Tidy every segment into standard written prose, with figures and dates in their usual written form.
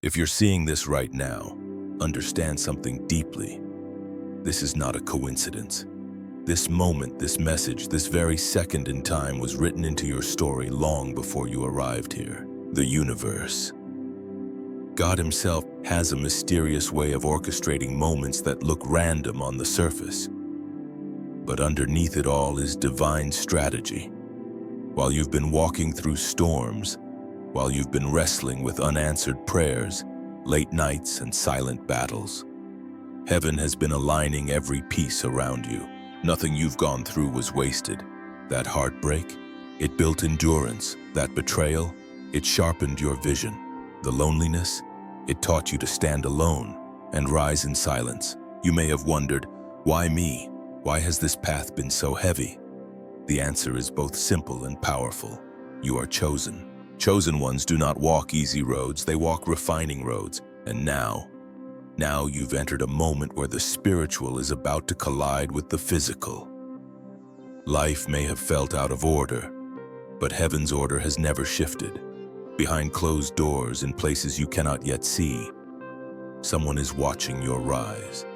If you're seeing this right now, understand something deeply. This is not a coincidence. This moment, this message, this very second in time was written into your story long before you arrived here. The universe. God himself has a mysterious way of orchestrating moments that look random on the surface. But underneath it all is divine strategy. While you've been walking through storms, while you've been wrestling with unanswered prayers, late nights and silent battles, heaven has been aligning every piece around you. Nothing you've gone through was wasted. That heartbreak, it built endurance. That betrayal, it sharpened your vision. The loneliness, it taught you to stand alone and rise in silence. You may have wondered, why me? Why has this path been so heavy? The answer is both simple and powerful. You are chosen. Chosen ones do not walk easy roads, they walk refining roads. And now you've entered a moment where the spiritual is about to collide with the physical. Life may have felt out of order, but heaven's order has never shifted. Behind closed doors, in places you cannot yet see, someone is watching your rise.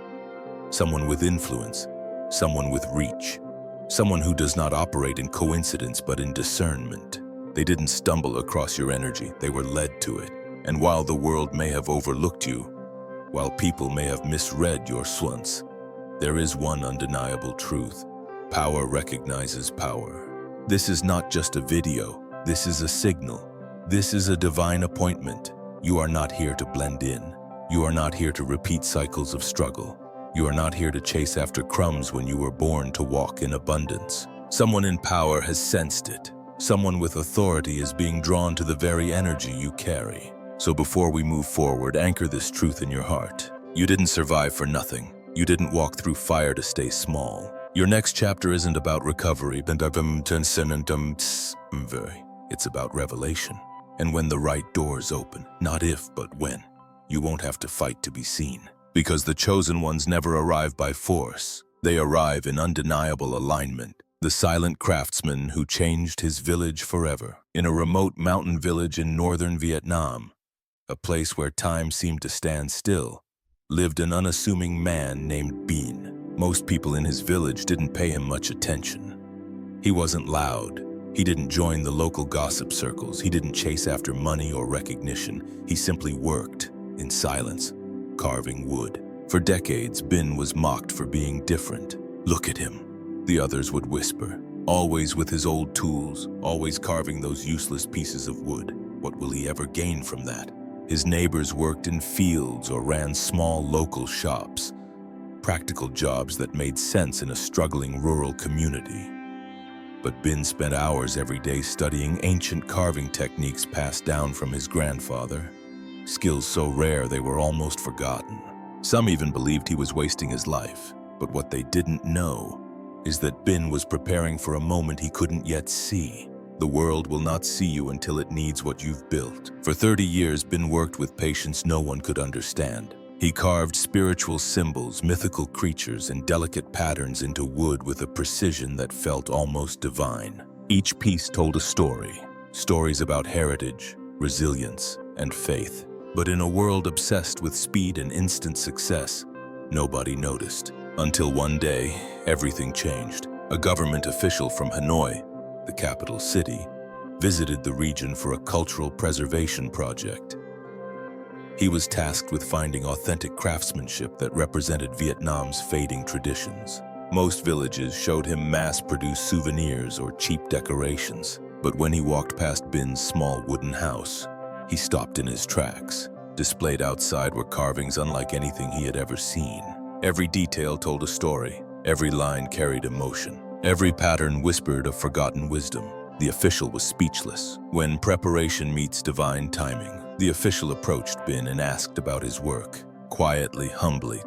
Someone with influence, someone with reach, someone who does not operate in coincidence but in discernment. They didn't stumble across your energy, they were led to it. And while the world may have overlooked you, while people may have misread your slunts, there is one undeniable truth. Power recognizes power. This is not just a video, this is a signal. This is a divine appointment. You are not here to blend in. You are not here to repeat cycles of struggle. You are not here to chase after crumbs when you were born to walk in abundance. Someone in power has sensed it. Someone with authority is being drawn to the very energy you carry. So before we move forward, anchor this truth in your heart. You didn't survive for nothing. You didn't walk through fire to stay small. Your next chapter isn't about recovery, it's about revelation. And when the right doors open, not if, but when, you won't have to fight to be seen. Because the chosen ones never arrive by force. They arrive in undeniable alignment. The silent craftsman who changed his village forever. In a remote mountain village in northern Vietnam, a place where time seemed to stand still, lived an unassuming man named Bean. Most people in his village didn't pay him much attention. He wasn't loud. He didn't join the local gossip circles. He didn't chase after money or recognition. He simply worked in silence, carving wood. For decades, Bin was mocked for being different. Look at him, the others would whisper. Always with his old tools, always carving those useless pieces of wood. What will he ever gain from that? His neighbors worked in fields or ran small local shops. Practical jobs that made sense in a struggling rural community. But Bin spent hours every day studying ancient carving techniques passed down from his grandfather. Skills so rare they were almost forgotten. Some even believed he was wasting his life. But what they didn't know is that Bin was preparing for a moment he couldn't yet see. The world will not see you until it needs what you've built. For 30 years, Bin worked with patience no one could understand. He carved spiritual symbols, mythical creatures, and delicate patterns into wood with a precision that felt almost divine. Each piece told a story. Stories about heritage, resilience, and faith. But in a world obsessed with speed and instant success, nobody noticed. Until one day, everything changed. A government official from Hanoi, the capital city, visited the region for a cultural preservation project. He was tasked with finding authentic craftsmanship that represented Vietnam's fading traditions. Most villages showed him mass-produced souvenirs or cheap decorations. But when he walked past Bin's small wooden house, he stopped in his tracks. Displayed outside were carvings unlike anything he had ever seen. Every detail told a story. Every line carried emotion. Every pattern whispered of forgotten wisdom. The official was speechless. When preparation meets divine timing, the official approached Bin and asked about his work. Quietly, humbly,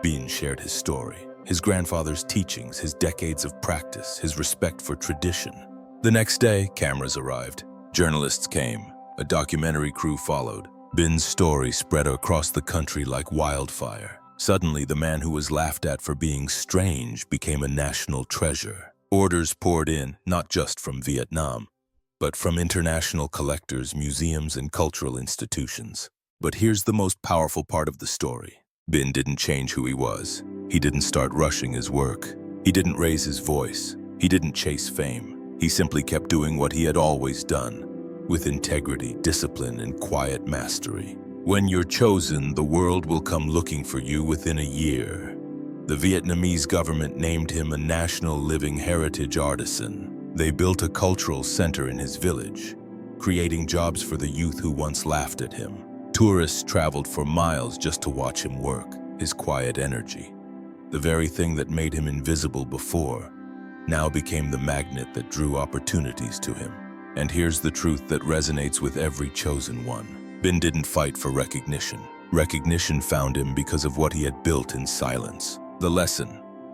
Bin shared his story, his grandfather's teachings, his decades of practice, his respect for tradition. The next day, cameras arrived. Journalists came. A documentary crew followed. Bin's story spread across the country like wildfire. Suddenly, the man who was laughed at for being strange became a national treasure. Orders poured in, not just from Vietnam, but from international collectors, museums, and cultural institutions. But here's the most powerful part of the story. Bin didn't change who he was. He didn't start rushing his work. He didn't raise his voice. He didn't chase fame. He simply kept doing what he had always done, with integrity, discipline, and quiet mastery. When you're chosen, the world will come looking for you within a year. The Vietnamese government named him a National Living Heritage Artisan. They built a cultural center in his village, creating jobs for the youth who once laughed at him. Tourists traveled for miles just to watch him work, his quiet energy. The very thing that made him invisible before now became the magnet that drew opportunities to him. And here's the truth that resonates with every chosen one. Bin didn't fight for recognition. Recognition found him because of what he had built in silence. The lesson: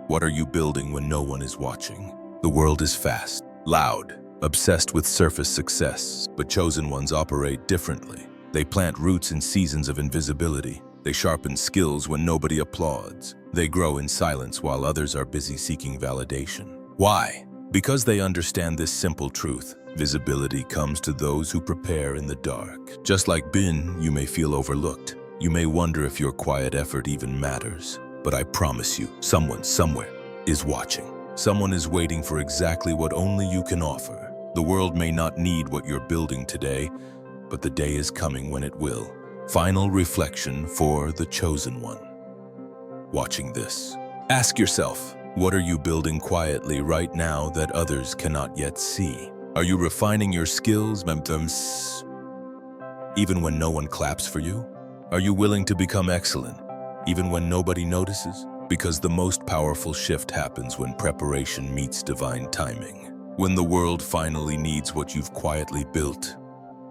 what are you building when no one is watching? The world is fast, loud, obsessed with surface success, but chosen ones operate differently. They plant roots in seasons of invisibility. They sharpen skills when nobody applauds. They grow in silence while others are busy seeking validation. Why? Because they understand this simple truth. Visibility comes to those who prepare in the dark. Just like Bin, you may feel overlooked. You may wonder if your quiet effort even matters. But I promise you, someone somewhere is watching. Someone is waiting for exactly what only you can offer. The world may not need what you're building today, but the day is coming when it will. Final reflection for the chosen one. Watching this, ask yourself, what are you building quietly right now that others cannot yet see? Are you refining your skills, even when no one claps for you? Are you willing to become excellent, even when nobody notices? Because the most powerful shift happens when preparation meets divine timing. When the world finally needs what you've quietly built,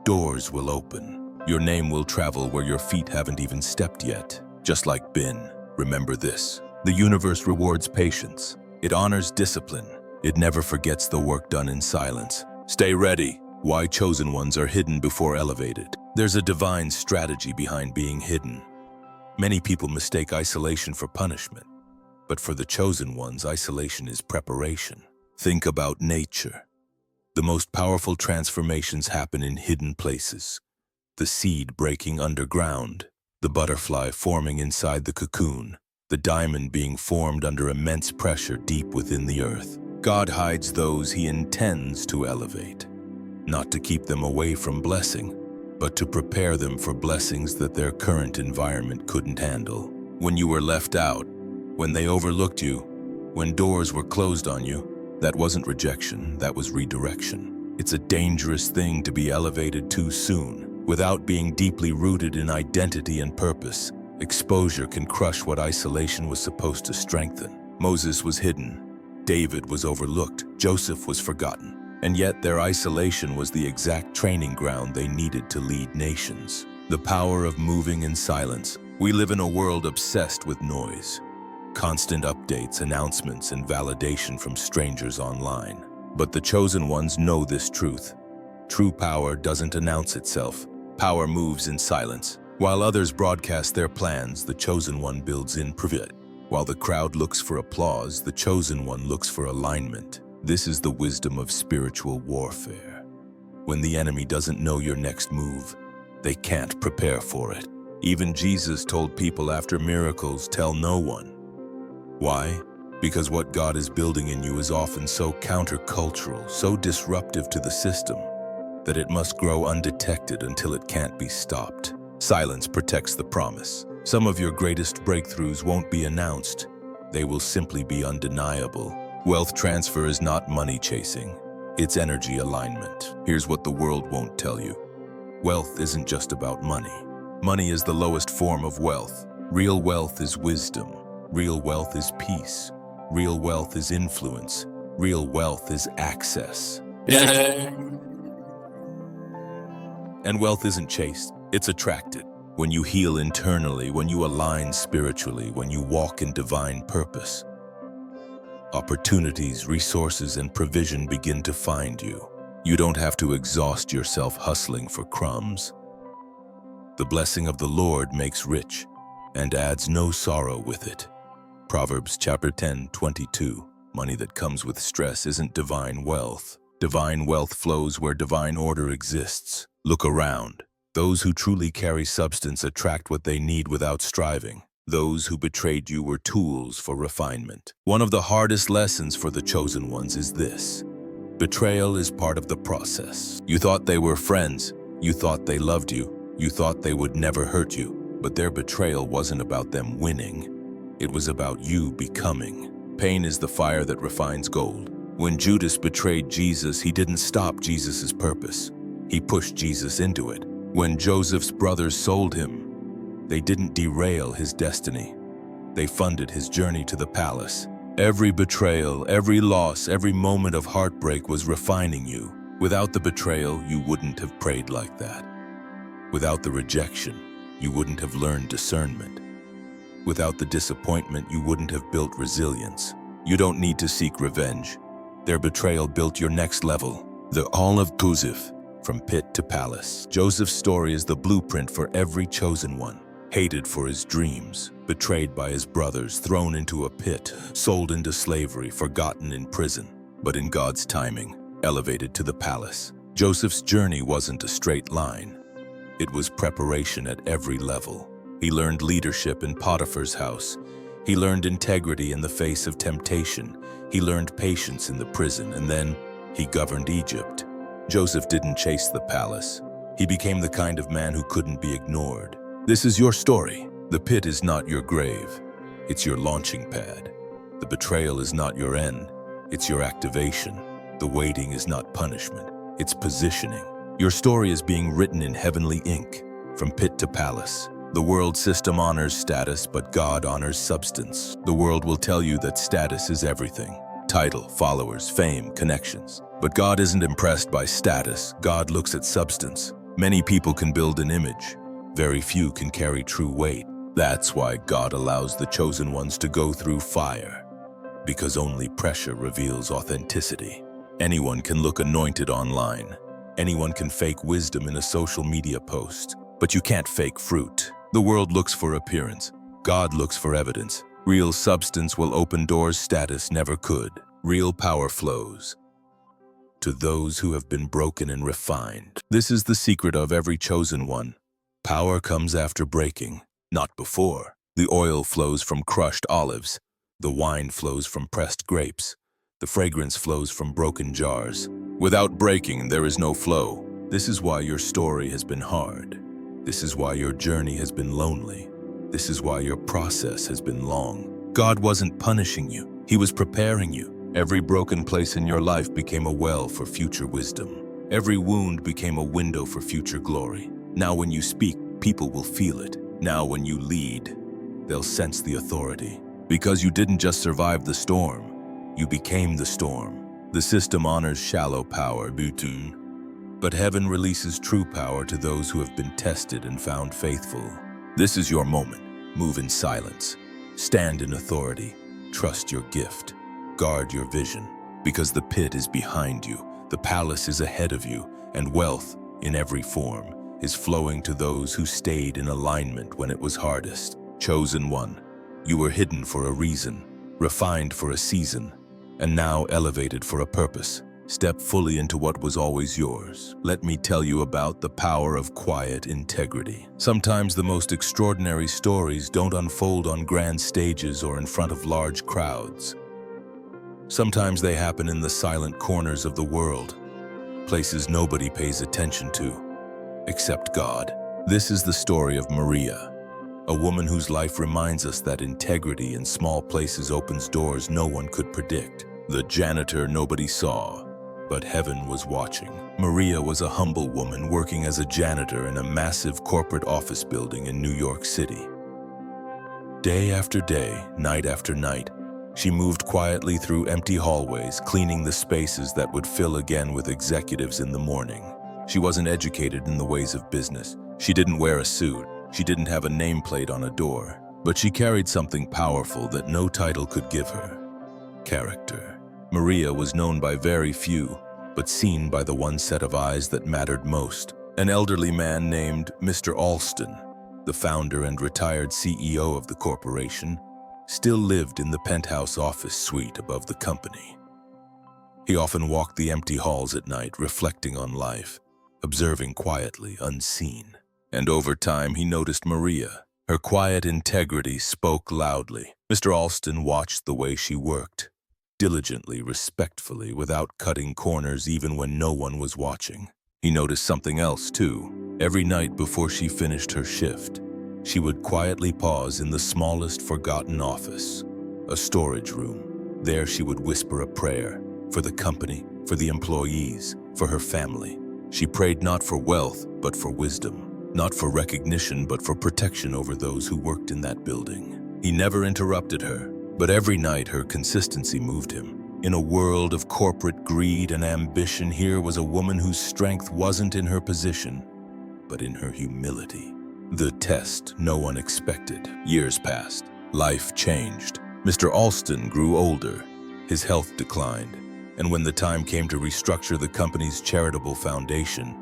doors will open. Your name will travel where your feet haven't even stepped yet. Just like Bin, remember this: the universe rewards patience. It honors discipline. It never forgets the work done in silence. Stay ready. Why chosen ones are hidden before elevated. There's a divine strategy behind being hidden. Many people mistake isolation for punishment, but for the chosen ones, isolation is preparation. Think about nature. The most powerful transformations happen in hidden places. The seed breaking underground, the butterfly forming inside the cocoon, the diamond being formed under immense pressure deep within the earth. God hides those he intends to elevate, not to keep them away from blessing, but to prepare them for blessings that their current environment couldn't handle. When you were left out, when they overlooked you, when doors were closed on you, that wasn't rejection, that was redirection. It's a dangerous thing to be elevated too soon. Without being deeply rooted in identity and purpose, exposure can crush what isolation was supposed to strengthen. Moses was hidden. David was overlooked. Joseph was forgotten. And yet their isolation was the exact training ground they needed to lead nations. The power of moving in silence. We live in a world obsessed with noise. Constant updates, announcements, and validation from strangers online. But the chosen ones know this truth. True power doesn't announce itself. Power moves in silence. While others broadcast their plans, the chosen one builds in private. While the crowd looks for applause, the chosen one looks for alignment. This is the wisdom of spiritual warfare. When the enemy doesn't know your next move, they can't prepare for it. Even Jesus told people after miracles, tell no one. Why? Because what God is building in you is often so countercultural, so disruptive to the system, that it must grow undetected until it can't be stopped. Silence protects the promise. Some of your greatest breakthroughs won't be announced. They will simply be undeniable. Wealth transfer is not money chasing. It's energy alignment. Here's what the world won't tell you. Wealth isn't just about money. Money is the lowest form of wealth. Real wealth is wisdom. Real wealth is peace. Real wealth is influence. Real wealth is access. And wealth isn't chased, it's attracted. When you heal internally, when you align spiritually, when you walk in divine purpose, opportunities, resources, and provision begin to find you. You don't have to exhaust yourself hustling for crumbs. The blessing of the Lord makes rich and adds no sorrow with it. Proverbs chapter 10:22. Money that comes with stress isn't divine wealth. Divine wealth flows where divine order exists. Look around. Those who truly carry substance attract what they need without striving. Those who betrayed you were tools for refinement. One of the hardest lessons for the chosen ones is this. Betrayal is part of the process. You thought they were friends. You thought they loved you. You thought they would never hurt you. But their betrayal wasn't about them winning. It was about you becoming. Pain is the fire that refines gold. When Judas betrayed Jesus, he didn't stop Jesus' purpose. He pushed Jesus into it. When Joseph's brothers sold him, they didn't derail his destiny. They funded his journey to the palace. Every betrayal, every loss, every moment of heartbreak was refining you. Without the betrayal, you wouldn't have prayed like that. Without the rejection, you wouldn't have learned discernment. Without the disappointment, you wouldn't have built resilience. You don't need to seek revenge. Their betrayal built your next level. The all of Joseph, from pit to palace. Joseph's story is the blueprint for every chosen one. Hated for his dreams, betrayed by his brothers, thrown into a pit, sold into slavery, forgotten in prison, but in God's timing, elevated to the palace. Joseph's journey wasn't a straight line. It was preparation at every level. He learned leadership in Potiphar's house. He learned integrity in the face of temptation. He learned patience in the prison, and then he governed Egypt. Joseph didn't chase the palace. He became the kind of man who couldn't be ignored. This is your story. The pit is not your grave. It's your launching pad. The betrayal is not your end. It's your activation. The waiting is not punishment. It's positioning. Your story is being written in heavenly ink, from pit to palace. The world system honors status, but God honors substance. The world will tell you that status is everything. Title, followers, fame, connections. But God isn't impressed by status. God looks at substance. Many people can build an image. Very few can carry true weight. That's why God allows the chosen ones to go through fire. Because only pressure reveals authenticity. Anyone can look anointed online. Anyone can fake wisdom in a social media post. But you can't fake fruit. The world looks for appearance. God looks for evidence. Real substance will open doors status never could. Real power flows to those who have been broken and refined. This is the secret of every chosen one. Power comes after breaking, not before. The oil flows from crushed olives. The wine flows from pressed grapes. The fragrance flows from broken jars. Without breaking, there is no flow. This is why your story has been hard. This is why your journey has been lonely. This is why your process has been long. God wasn't punishing you. He was preparing you. Every broken place in your life became a well for future wisdom. Every wound became a window for future glory. Now when you speak, people will feel it. Now when you lead, they'll sense the authority. Because you didn't just survive the storm, you became the storm. The system honors shallow power, but heaven releases true power to those who have been tested and found faithful. This is your moment. Move in silence. Stand in authority. Trust your gift. Guard your vision. Because the pit is behind you, the palace is ahead of you, and wealth, in every form, is flowing to those who stayed in alignment when it was hardest. Chosen one, you were hidden for a reason, refined for a season, and now elevated for a purpose. Step fully into what was always yours. Let me tell you about the power of quiet integrity. Sometimes the most extraordinary stories don't unfold on grand stages or in front of large crowds. Sometimes they happen in the silent corners of the world, places nobody pays attention to, except God. This is the story of Maria, a woman whose life reminds us that integrity in small places opens doors no one could predict. The janitor nobody saw, but heaven was watching. Maria was a humble woman working as a janitor in a massive corporate office building in New York City. Day after day, night after night, she moved quietly through empty hallways, cleaning the spaces that would fill again with executives in the morning. She wasn't educated in the ways of business. She didn't wear a suit. She didn't have a nameplate on a door. But she carried something powerful that no title could give her: character. Maria was known by very few, but seen by the one set of eyes that mattered most. An elderly man named Mr. Alston, the founder and retired CEO of the corporation, still lived in the penthouse office suite above the company. He often walked the empty halls at night, reflecting on life, observing quietly, unseen. And over time, he noticed Maria. Her quiet integrity spoke loudly. Mr. Alston watched the way she worked, diligently, respectfully, without cutting corners even when no one was watching. He noticed something else, too. Every night before she finished her shift, she would quietly pause in the smallest forgotten office, a storage room. There she would whisper a prayer for the company, for the employees, for her family. She prayed not for wealth, but for wisdom, not for recognition, but for protection over those who worked in that building. He never interrupted her, but every night her consistency moved him. In a world of corporate greed and ambition, here was a woman whose strength wasn't in her position, but in her humility. The test no one expected. Years passed. Life changed. Mr. Alston grew older. His health declined. And when the time came to restructure the company's charitable foundation,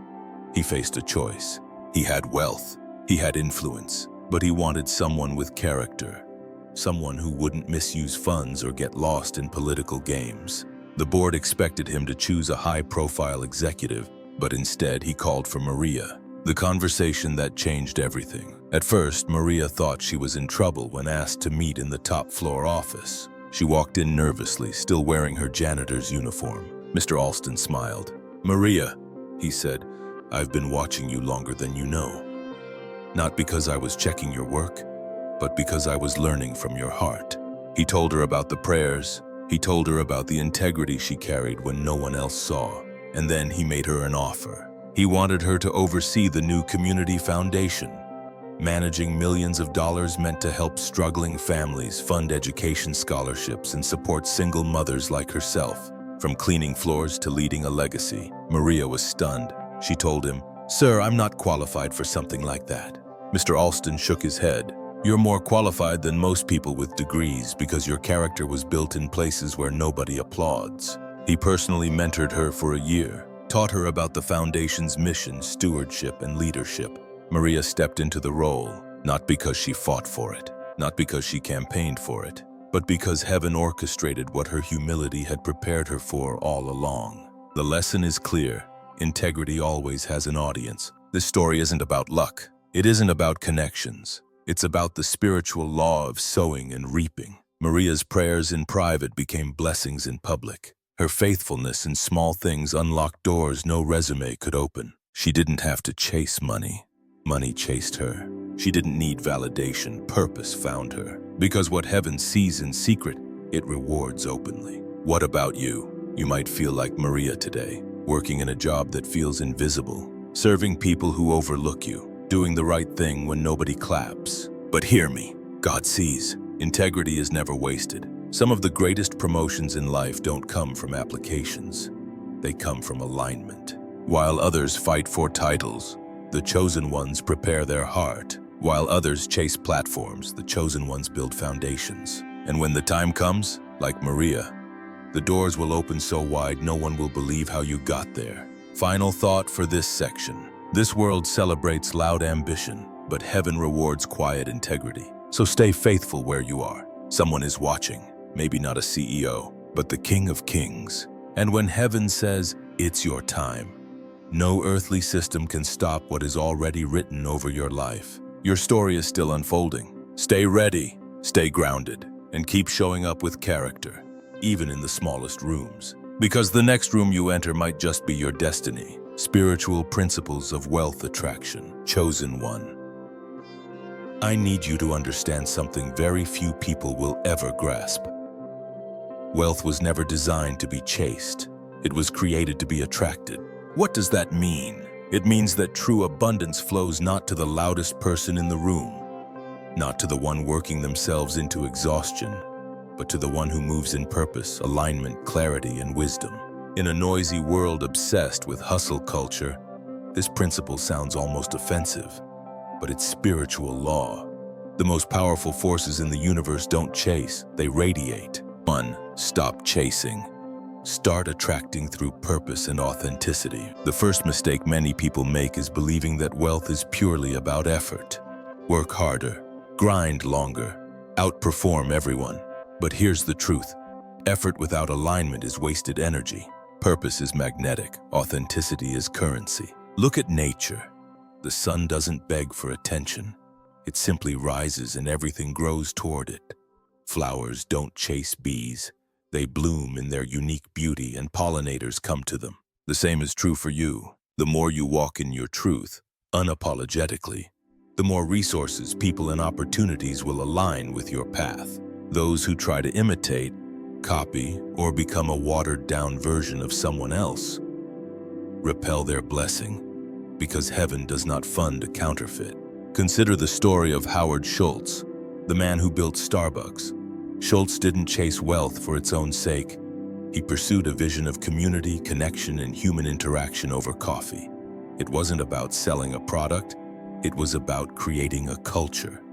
he faced a choice. He had wealth. He had influence. But he wanted someone with character. Someone who wouldn't misuse funds or get lost in political games. The board expected him to choose a high-profile executive, but instead he called for Maria. The conversation that changed everything. At first, Maria thought she was in trouble when asked to meet in the top-floor office. She walked in nervously, still wearing her janitor's uniform. Mr. Alston smiled. "Maria," he said, "I've been watching you longer than you know. Not because I was checking your work, but because I was learning from your heart." He told her about the prayers. He told her about the integrity she carried when no one else saw. And then he made her an offer. He wanted her to oversee the new community foundation. Managing millions of dollars meant to help struggling families, fund education scholarships, and support single mothers like herself. From cleaning floors to leading a legacy, Maria was stunned. She told him, "Sir, I'm not qualified for something like that." Mr. Alston shook his head. "You're more qualified than most people with degrees because your character was built in places where nobody applauds." He personally mentored her for a year, taught her about the foundation's mission, stewardship, and leadership. Maria stepped into the role, not because she fought for it, not because she campaigned for it, but because heaven orchestrated what her humility had prepared her for all along. The lesson is clear. Integrity always has an audience. This story isn't about luck. It isn't about connections. It's about the spiritual law of sowing and reaping. Maria's prayers in private became blessings in public. Her faithfulness in small things unlocked doors no resume could open. She didn't have to chase money. Money chased her. She didn't need validation. Purpose found her. Because what heaven sees in secret, it rewards openly. What about you? You might feel like Maria today, working in a job that feels invisible, serving people who overlook you, doing the right thing when nobody claps. But hear me, God sees. Integrity is never wasted. Some of the greatest promotions in life don't come from applications. They come from alignment. While others fight for titles, the chosen ones prepare their heart. While others chase platforms, the chosen ones build foundations. And when the time comes, like Maria, the doors will open so wide no one will believe how you got there. Final thought for this section. This world celebrates loud ambition, but heaven rewards quiet integrity. So stay faithful where you are. Someone is watching, maybe not a CEO, but the King of Kings. And when heaven says, "It's your time," no earthly system can stop what is already written over your life. Your story is still unfolding. Stay ready, stay grounded, and keep showing up with character, even in the smallest rooms. Because the next room you enter might just be your destiny. Spiritual principles of wealth attraction, chosen one. I need you to understand something very few people will ever grasp. Wealth was never designed to be chased. It was created to be attracted. What does that mean? It means that true abundance flows not to the loudest person in the room, not to the one working themselves into exhaustion, but to the one who moves in purpose, alignment, clarity, and wisdom. In a noisy world obsessed with hustle culture, this principle sounds almost offensive, but it's spiritual law. The most powerful forces in the universe don't chase, they radiate. 1. Stop chasing. Start attracting through purpose and authenticity. The first mistake many people make is believing that wealth is purely about effort. Work harder, grind longer, outperform everyone. But here's the truth. Effort without alignment is wasted energy. Purpose is magnetic. Authenticity is currency. Look at nature. The sun doesn't beg for attention. It simply rises and everything grows toward it. Flowers don't chase bees. They bloom in their unique beauty and pollinators come to them. The same is true for you. The more you walk in your truth, unapologetically, the more resources, people, and opportunities will align with your path. Those who try to imitate, copy, or become a watered-down version of someone else repel their blessing, because heaven does not fund a counterfeit. Consider the story of Howard Schultz, the man who built Starbucks. Schultz didn't chase wealth for its own sake. He pursued a vision of community, connection, and human interaction over coffee. It wasn't about selling a product, it was about creating a culture.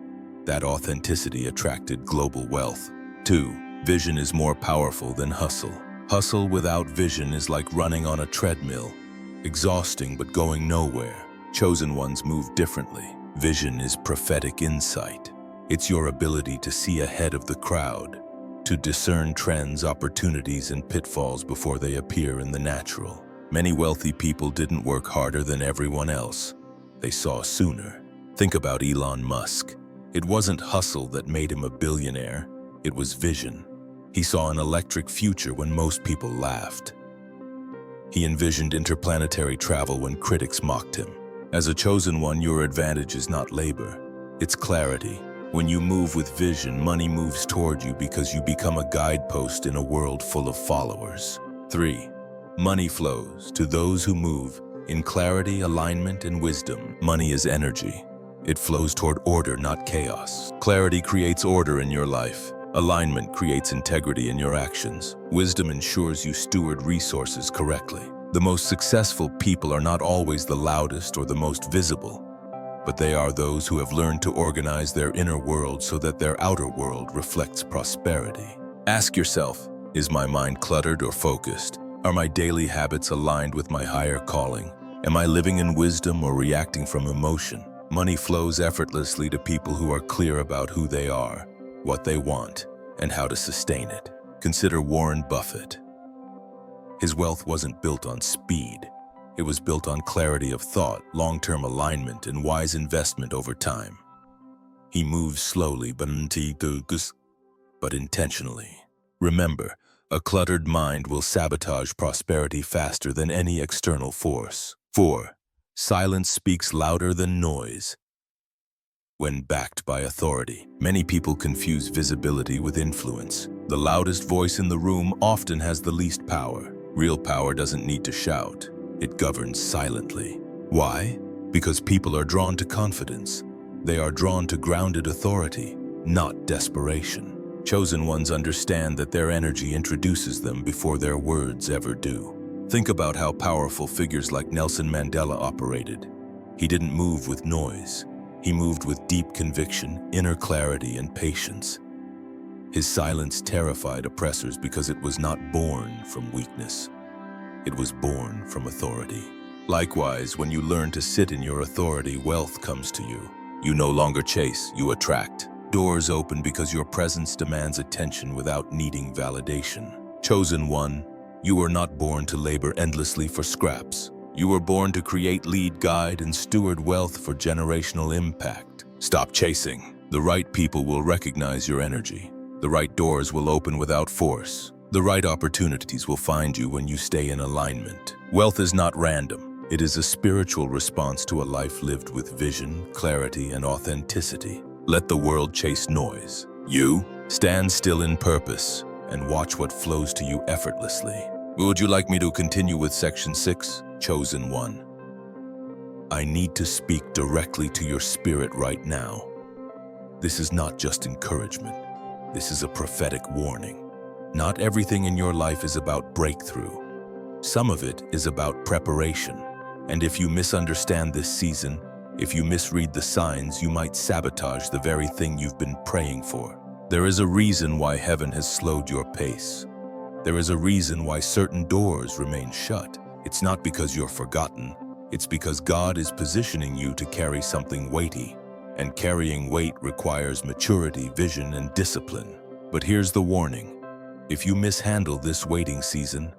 That authenticity attracted global wealth. 2. Vision is more powerful than hustle. Hustle without vision is like running on a treadmill, exhausting but going nowhere. Chosen ones move differently. Vision is prophetic insight. It's your ability to see ahead of the crowd, to discern trends, opportunities, and pitfalls before they appear in the natural. Many wealthy people didn't work harder than everyone else. They saw sooner. Think about Elon Musk. It wasn't hustle that made him a billionaire. It was vision. He saw an electric future when most people laughed. He envisioned interplanetary travel when critics mocked him. As a chosen one, your advantage is not labor. It's clarity. When you move with vision, money moves toward you because you become a guidepost in a world full of followers. 3. Money flows to those who move in clarity, alignment, and wisdom. Money is energy. It flows toward order, not chaos. Clarity creates order in your life. Alignment creates integrity in your actions. Wisdom ensures you steward resources correctly. The most successful people are not always the loudest or the most visible, but they are those who have learned to organize their inner world so that their outer world reflects prosperity. Ask yourself, is my mind cluttered or focused? Are my daily habits aligned with my higher calling? Am I living in wisdom or reacting from emotion? Money flows effortlessly to people who are clear about who they are, what they want, and how to sustain it. Consider Warren Buffett. His wealth wasn't built on speed. It was built on clarity of thought, long-term alignment, and wise investment over time. He moves slowly but intentionally. Remember, a cluttered mind will sabotage prosperity faster than any external force. 4. Silence speaks louder than noise. When backed by authority, many people confuse visibility with influence. The loudest voice in the room often has the least power. Real power doesn't need to shout. It governs silently. Why? Because people are drawn to confidence. They are drawn to grounded authority, not desperation. Chosen ones understand that their energy introduces them before their words ever do. Think about how powerful figures like Nelson Mandela operated. He didn't move with noise. He moved with deep conviction, inner clarity, and patience. His silence terrified oppressors because it was not born from weakness. It was born from authority. Likewise, when you learn to sit in your authority, wealth comes to you. You no longer chase, you attract. Doors open because your presence demands attention without needing validation. Chosen one, you were not born to labor endlessly for scraps. You were born to create, lead, guide, and steward wealth for generational impact. Stop chasing. The right people will recognize your energy. The right doors will open without force. The right opportunities will find you when you stay in alignment. Wealth is not random. It is a spiritual response to a life lived with vision, clarity, and authenticity. Let the world chase noise. You stand still in purpose and watch what flows to you effortlessly. Would you like me to continue with section 6? Chosen one. I need to speak directly to your spirit right now. This is not just encouragement. This is a prophetic warning. Not everything in your life is about breakthrough. Some of it is about preparation. And if you misunderstand this season, if you misread the signs, you might sabotage the very thing you've been praying for. There is a reason why heaven has slowed your pace. There is a reason why certain doors remain shut. It's not because you're forgotten. It's because God is positioning you to carry something weighty. And carrying weight requires maturity, vision, and discipline. But here's the warning. If you mishandle this waiting season,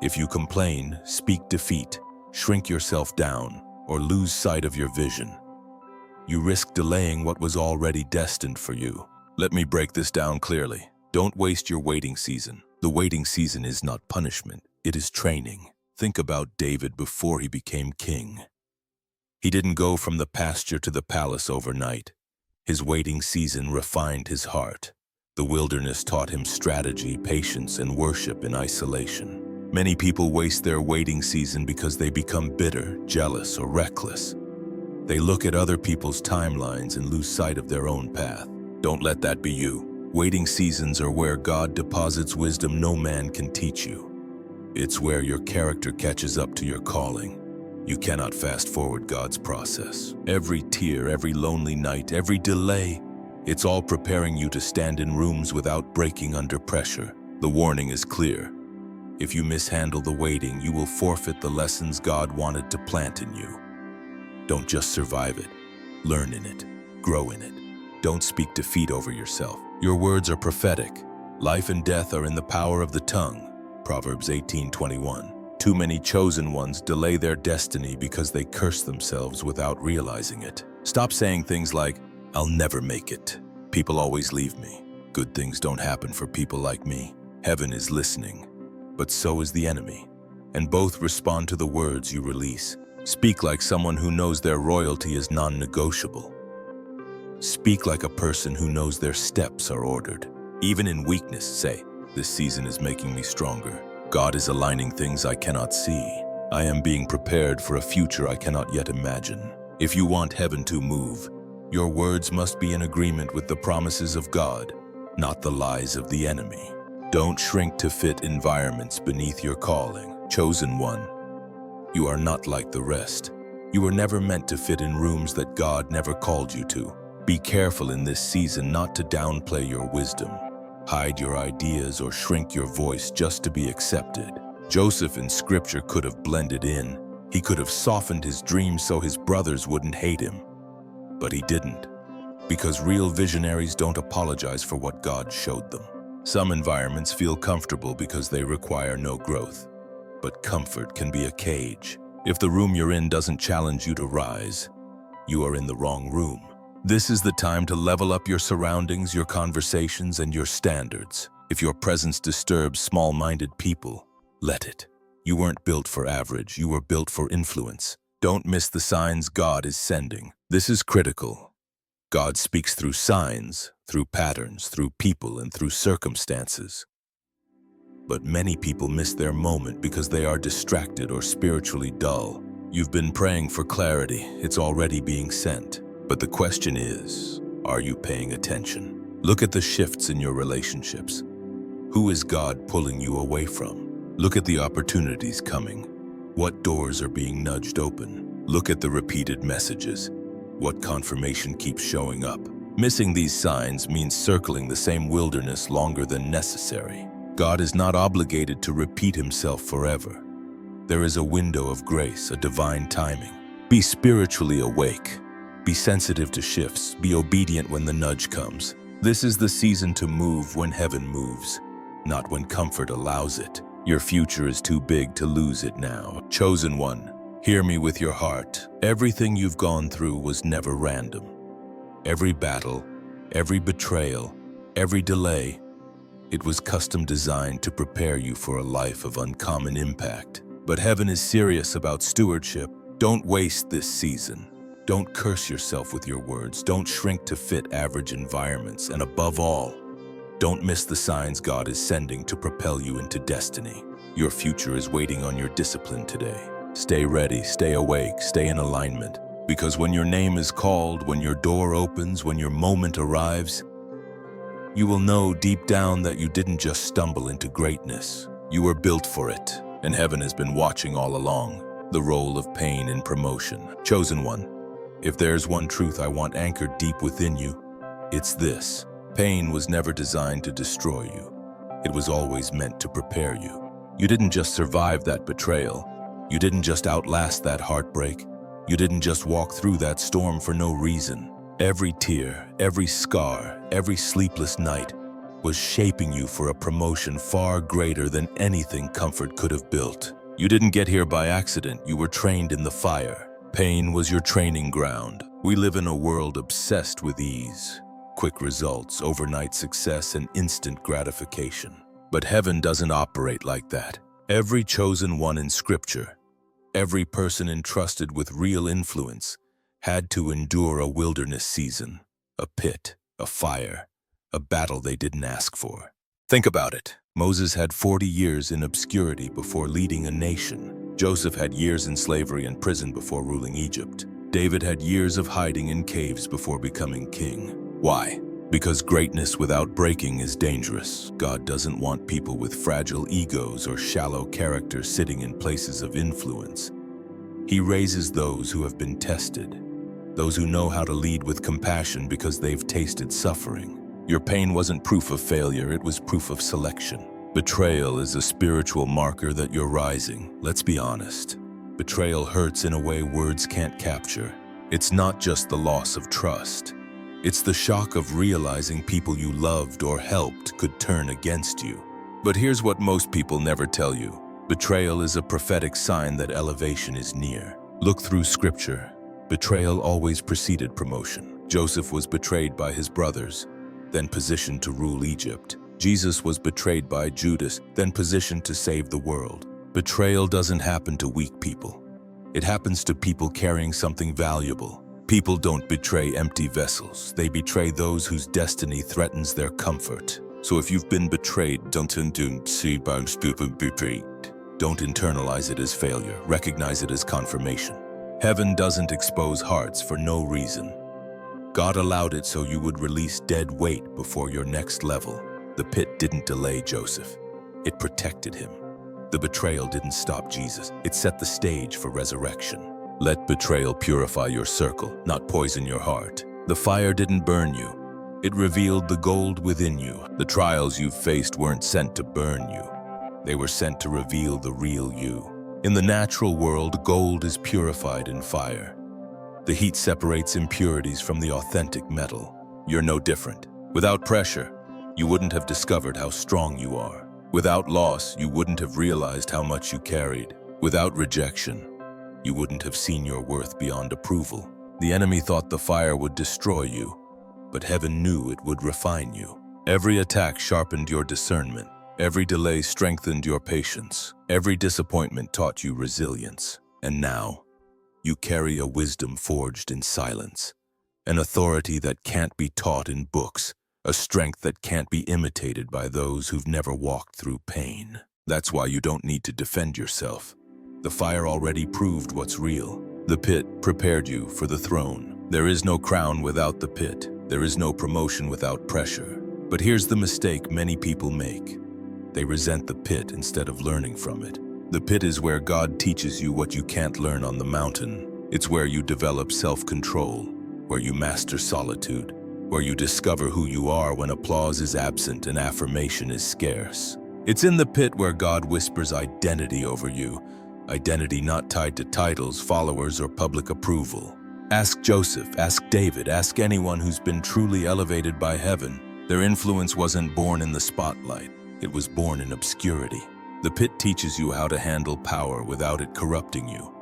if you complain, speak defeat, shrink yourself down, or lose sight of your vision, you risk delaying what was already destined for you. Let me break this down clearly. Don't waste your waiting season. The waiting season is not punishment, it is training. Think about David before he became king. He didn't go from the pasture to the palace overnight. His waiting season refined his heart. The wilderness taught him strategy, patience, and worship in isolation. Many people waste their waiting season because they become bitter, jealous, or reckless. They look at other people's timelines and lose sight of their own path. Don't let that be you. Waiting seasons are where God deposits wisdom no man can teach you. It's where your character catches up to your calling. You cannot fast forward God's process. Every tear, every lonely night, every delay, it's all preparing you to stand in rooms without breaking under pressure. The warning is clear. If you mishandle the waiting, you will forfeit the lessons God wanted to plant in you. Don't just survive it. Learn in it. Grow in it. Don't speak defeat over yourself. Your words are prophetic. Life and death are in the power of the tongue. Proverbs 18:21. Too many chosen ones delay their destiny because they curse themselves without realizing it. Stop saying things like, "I'll never make it. People always leave me. Good things don't happen for people like me." Heaven is listening, but so is the enemy, and both respond to the words you release. Speak like someone who knows their royalty is non-negotiable. Speak like a person who knows their steps are ordered. Even in weakness, say, "This season is making me stronger. God is aligning things I cannot see. I am being prepared for a future I cannot yet imagine." If you want heaven to move, your words must be in agreement with the promises of God, not the lies of the enemy. Don't shrink to fit environments beneath your calling. Chosen one, you are not like the rest. You were never meant to fit in rooms that God never called you to. Be careful in this season not to downplay your wisdom. Hide your ideas or shrink your voice just to be accepted. Joseph in Scripture could have blended in. He could have softened his dreams so his brothers wouldn't hate him. But he didn't, because real visionaries don't apologize for what God showed them. Some environments feel comfortable because they require no growth, but comfort can be a cage. If the room you're in doesn't challenge you to rise, you are in the wrong room. This is the time to level up your surroundings, your conversations, and your standards. If your presence disturbs small-minded people, let it. You weren't built for average, you were built for influence. Don't miss the signs God is sending. This is critical. God speaks through signs, through patterns, through people, and through circumstances. But many people miss their moment because they are distracted or spiritually dull. You've been praying for clarity, it's already being sent. But the question is, are you paying attention? Look at the shifts in your relationships. Who is God pulling you away from? Look at the opportunities coming. What doors are being nudged open? Look at the repeated messages. What confirmation keeps showing up? Missing these signs means circling the same wilderness longer than necessary. God is not obligated to repeat himself forever. There is a window of grace, a divine timing. Be spiritually awake. Be sensitive to shifts. Be obedient when the nudge comes. This is the season to move when heaven moves, not when comfort allows it. Your future is too big to lose it now. Chosen one, hear me with your heart. Everything you've gone through was never random. Every battle, every betrayal, every delay, it was custom designed to prepare you for a life of uncommon impact. But heaven is serious about stewardship. Don't waste this season. Don't curse yourself with your words. Don't shrink to fit average environments. And above all, don't miss the signs God is sending to propel you into destiny. Your future is waiting on your discipline today. Stay ready, stay awake, stay in alignment. Because when your name is called, when your door opens, when your moment arrives, you will know deep down that you didn't just stumble into greatness. You were built for it, and heaven has been watching all along. The role of pain in promotion. Chosen one, if there's one truth I want anchored deep within you, it's this. Pain was never designed to destroy you. It was always meant to prepare you. You didn't just survive that betrayal. You didn't just outlast that heartbreak. You didn't just walk through that storm for no reason. Every tear, every scar, every sleepless night, was shaping you for a promotion far greater than anything comfort could have built. You didn't get here by accident, you were trained in the fire. Pain was your training ground. We live in a world obsessed with ease, quick results, overnight success, and instant gratification. But heaven doesn't operate like that. Every chosen one in Scripture, every person entrusted with real influence, had to endure a wilderness season, a pit, a fire, a battle they didn't ask for. Think about it. Moses had 40 years in obscurity before leading a nation. Joseph had years in slavery and prison before ruling Egypt. David had years of hiding in caves before becoming king. Why? Because greatness without breaking is dangerous. God doesn't want people with fragile egos or shallow character sitting in places of influence. He raises those who have been tested, those who know how to lead with compassion because they've tasted suffering. Your pain wasn't proof of failure, it was proof of selection. Betrayal is a spiritual marker that you're rising. Let's be honest. Betrayal hurts in a way words can't capture. It's not just the loss of trust. It's the shock of realizing people you loved or helped could turn against you. But here's what most people never tell you. Betrayal is a prophetic sign that elevation is near. Look through Scripture. Betrayal always preceded promotion. Joseph was betrayed by his brothers, then positioned to rule Egypt. Jesus was betrayed by Judas, then positioned to save the world. Betrayal doesn't happen to weak people. It happens to people carrying something valuable. People don't betray empty vessels. They betray those whose destiny threatens their comfort. So if you've been betrayed, don't internalize it as failure. Recognize it as confirmation. Heaven doesn't expose hearts for no reason. God allowed it so you would release dead weight before your next level. The pit didn't delay Joseph. It protected him. The betrayal didn't stop Jesus. It set the stage for resurrection. Let betrayal purify your circle, not poison your heart. The fire didn't burn you. It revealed the gold within you. The trials you've faced weren't sent to burn you. They were sent to reveal the real you. In the natural world, gold is purified in fire. The heat separates impurities from the authentic metal. You're no different. Without pressure, you wouldn't have discovered how strong you are. Without loss, you wouldn't have realized how much you carried. Without rejection, you wouldn't have seen your worth beyond approval. The enemy thought the fire would destroy you, but heaven knew it would refine you. Every attack sharpened your discernment. Every delay strengthened your patience. Every disappointment taught you resilience. And now, you carry a wisdom forged in silence, an authority that can't be taught in books, a strength that can't be imitated by those who've never walked through pain. That's why you don't need to defend yourself. The fire already proved what's real. The pit prepared you for the throne. There is no crown without the pit. There is no promotion without pressure. But here's the mistake many people make. They resent the pit instead of learning from it. The pit is where God teaches you what you can't learn on the mountain. It's where you develop self-control, where you master solitude, where you discover who you are when applause is absent and affirmation is scarce. It's in the pit where God whispers identity over you, identity not tied to titles, followers, or public approval. Ask Joseph, ask David, ask anyone who's been truly elevated by heaven. Their influence wasn't born in the spotlight. It was born in obscurity. The pit teaches you how to handle power without it corrupting you.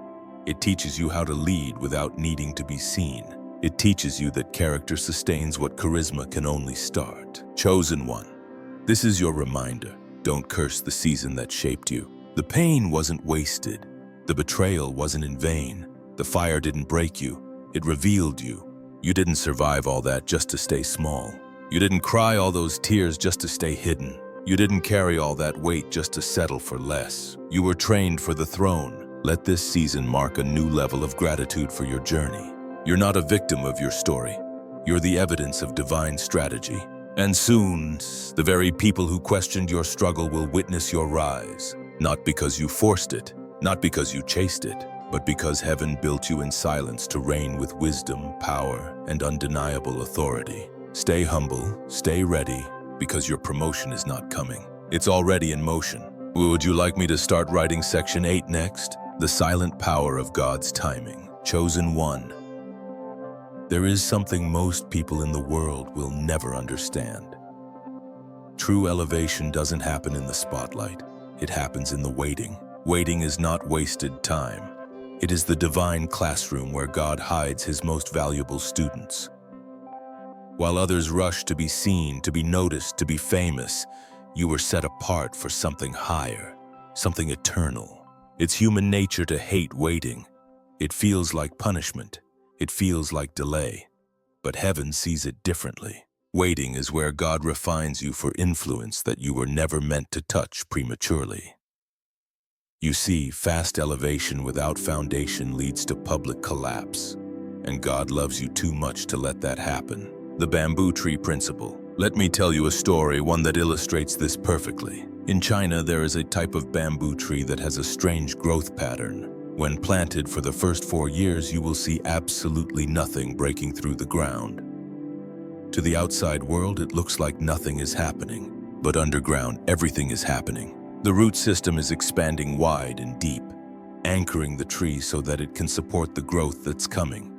It teaches you how to lead without needing to be seen. It teaches you that character sustains what charisma can only start. Chosen one, this is your reminder. Don't curse the season that shaped you. The pain wasn't wasted. The betrayal wasn't in vain. The fire didn't break you. It revealed you. You didn't survive all that just to stay small. You didn't cry all those tears just to stay hidden. You didn't carry all that weight just to settle for less. You were trained for the throne. Let this season mark a new level of gratitude for your journey. You're not a victim of your story. You're the evidence of divine strategy. And soon, the very people who questioned your struggle will witness your rise. Not because you forced it, not because you chased it, but because heaven built you in silence to reign with wisdom, power, and undeniable authority. Stay humble, stay ready, because your promotion is not coming. It's already in motion. Would you like me to start writing section 8 next? The silent power of God's timing. Chosen one. There is something most people in the world will never understand. True elevation doesn't happen in the spotlight. It happens in the waiting. Waiting is not wasted time. It is the divine classroom where God hides his most valuable students. While others rush to be seen, to be noticed, to be famous, you were set apart for something higher, something eternal. It's human nature to hate waiting. It feels like punishment. It feels like delay. But heaven sees it differently. Waiting is where God refines you for influence that you were never meant to touch prematurely. You see, fast elevation without foundation leads to public collapse, and God loves you too much to let that happen. The bamboo tree principle. Let me tell you a story, one that illustrates this perfectly. In China, there is a type of bamboo tree that has a strange growth pattern. When planted for the first 4 years, you will see absolutely nothing breaking through the ground. To the outside world, it looks like nothing is happening, but underground, everything is happening. The root system is expanding wide and deep, anchoring the tree so that it can support the growth that's coming.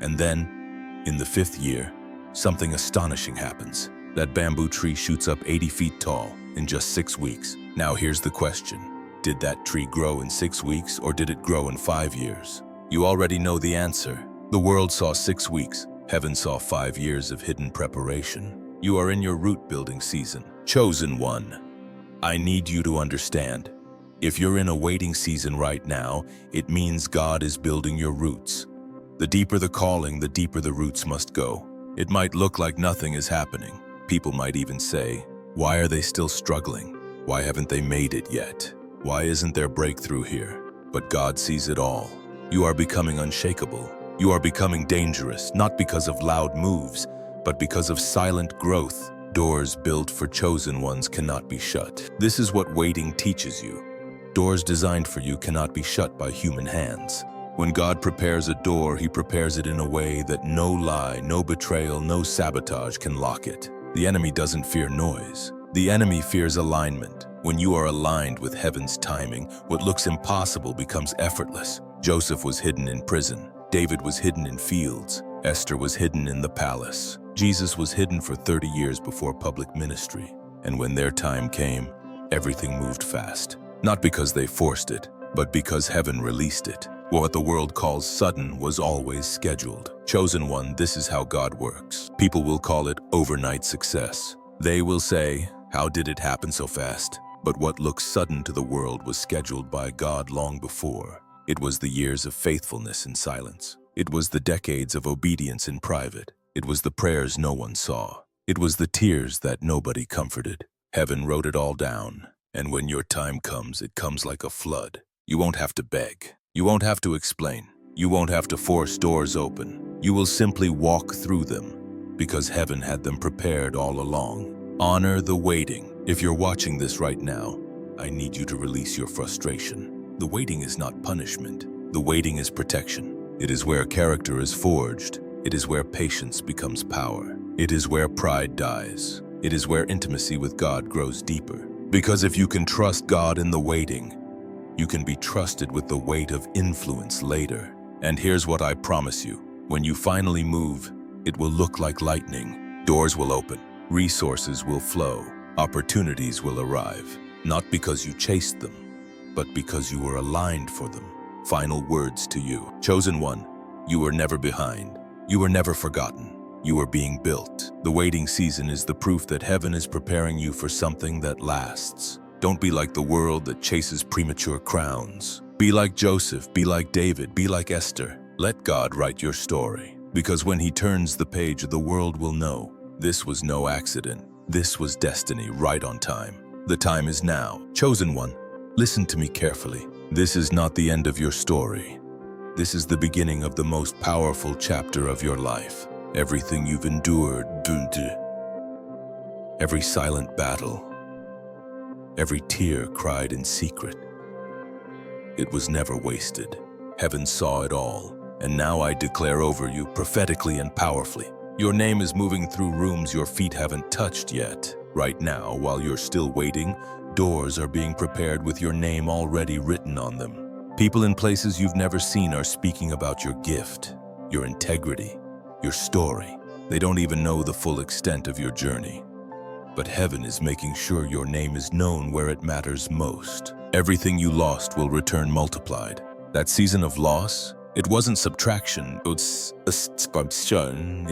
And then, in the 5th year, something astonishing happens. That bamboo tree shoots up 80 feet tall in just 6 weeks. Now here's the question. Did that tree grow in 6 weeks or did it grow in 5 years? You already know the answer. The world saw 6 weeks. Heaven saw 5 years of hidden preparation. You are in your root-building season. Chosen one. I need you to understand. If you're in a waiting season right now, it means God is building your roots. The deeper the calling, the deeper the roots must go. It might look like nothing is happening. People might even say, why are they still struggling? Why haven't they made it yet? Why isn't there breakthrough here? But God sees it all. You are becoming unshakable. You are becoming dangerous, not because of loud moves, but because of silent growth. Doors built for chosen ones cannot be shut. This is what waiting teaches you. Doors designed for you cannot be shut by human hands. When God prepares a door, he prepares it in a way that no lie, no betrayal, no sabotage can lock it. The enemy doesn't fear noise. The enemy fears alignment. When you are aligned with heaven's timing, what looks impossible becomes effortless. Joseph was hidden in prison. David was hidden in fields. Esther was hidden in the palace. Jesus was hidden for 30 years before public ministry. And when their time came, everything moved fast. Not because they forced it, but because heaven released it. What the world calls sudden was always scheduled. Chosen one, this is how God works. People will call it overnight success. They will say, how did it happen so fast? But what looks sudden to the world was scheduled by God long before. It was the years of faithfulness in silence. It was the decades of obedience in private. It was the prayers no one saw. It was the tears that nobody comforted. Heaven wrote it all down. And when your time comes, it comes like a flood. You won't have to beg. You won't have to explain. You won't have to force doors open. You will simply walk through them because heaven had them prepared all along. Honor the waiting. If you're watching this right now, I need you to release your frustration. The waiting is not punishment. The waiting is protection. It is where character is forged. It is where patience becomes power. It is where pride dies. It is where intimacy with God grows deeper. Because if you can trust God in the waiting, you can be trusted with the weight of influence later. And here's what I promise you. When you finally move, it will look like lightning. Doors will open. Resources will flow. Opportunities will arrive. Not because you chased them, but because you were aligned for them. Final words to you. Chosen one, you were never behind. You were never forgotten. You are being built. The waiting season is the proof that heaven is preparing you for something that lasts. Don't be like the world that chases premature crowns. Be like Joseph, be like David, be like Esther. Let God write your story. Because when he turns the page, the world will know. This was no accident. This was destiny right on time. The time is now. Chosen one, listen to me carefully. This is not the end of your story. This is the beginning of the most powerful chapter of your life. Everything you've endured, every silent battle, every tear cried in secret, it was never wasted. Heaven saw it all, and now I declare over you prophetically and powerfully. Your name is moving through rooms your feet haven't touched yet. Right now, while you're still waiting, doors are being prepared with your name already written on them. People in places you've never seen are speaking about your gift, your integrity, your story. They don't even know the full extent of your journey. but heaven is making sure your name is known where it matters most. Everything you lost will return multiplied. That season of loss, it wasn't subtraction, it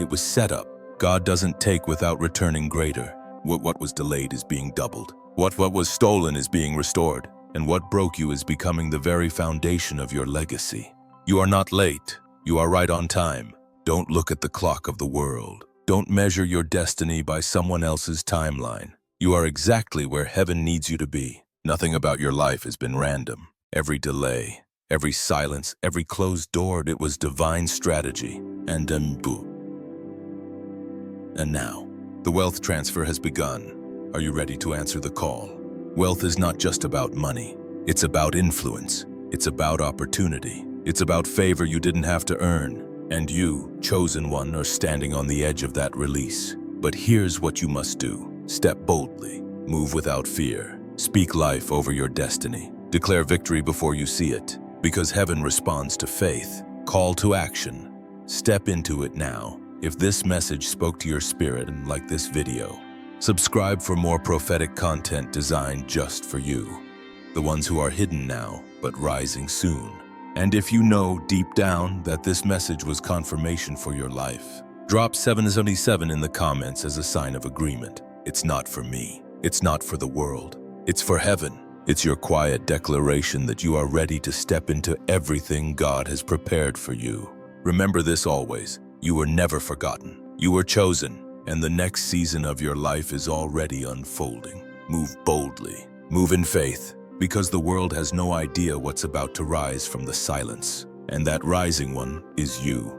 was setup. God doesn't take without returning greater. What was delayed is being doubled. What was stolen is being restored. And what broke you is becoming the very foundation of your legacy. You are not late. You are right on time. Don't look at the clock of the world. Don't measure your destiny by someone else's timeline. You are exactly where heaven needs you to be. Nothing about your life has been random. Every delay, every silence, every closed door, it was divine strategy. And now, the wealth transfer has begun. Are you ready to answer the call? Wealth is not just about money. It's about influence. It's about opportunity. It's about favor you didn't have to earn. And you, chosen one, are standing on the edge of that release. But here's what you must do. Step boldly. Move without fear. Speak life over your destiny. Declare victory before you see it. Because heaven responds to faith. Call to action. Step into it now. If this message spoke to your spirit and like this video, subscribe for more prophetic content designed just for you. The ones who are hidden now, but rising soon. And if you know deep down that this message was confirmation for your life, drop 777 in the comments as a sign of agreement. It's not for me. It's not for the world. It's for heaven. It's your quiet declaration that you are ready to step into everything God has prepared for you. Remember this always. You were never forgotten. You were chosen. And the next season of your life is already unfolding. Move boldly. Move in faith. Because the world has no idea what's about to rise from the silence. And that rising one is you.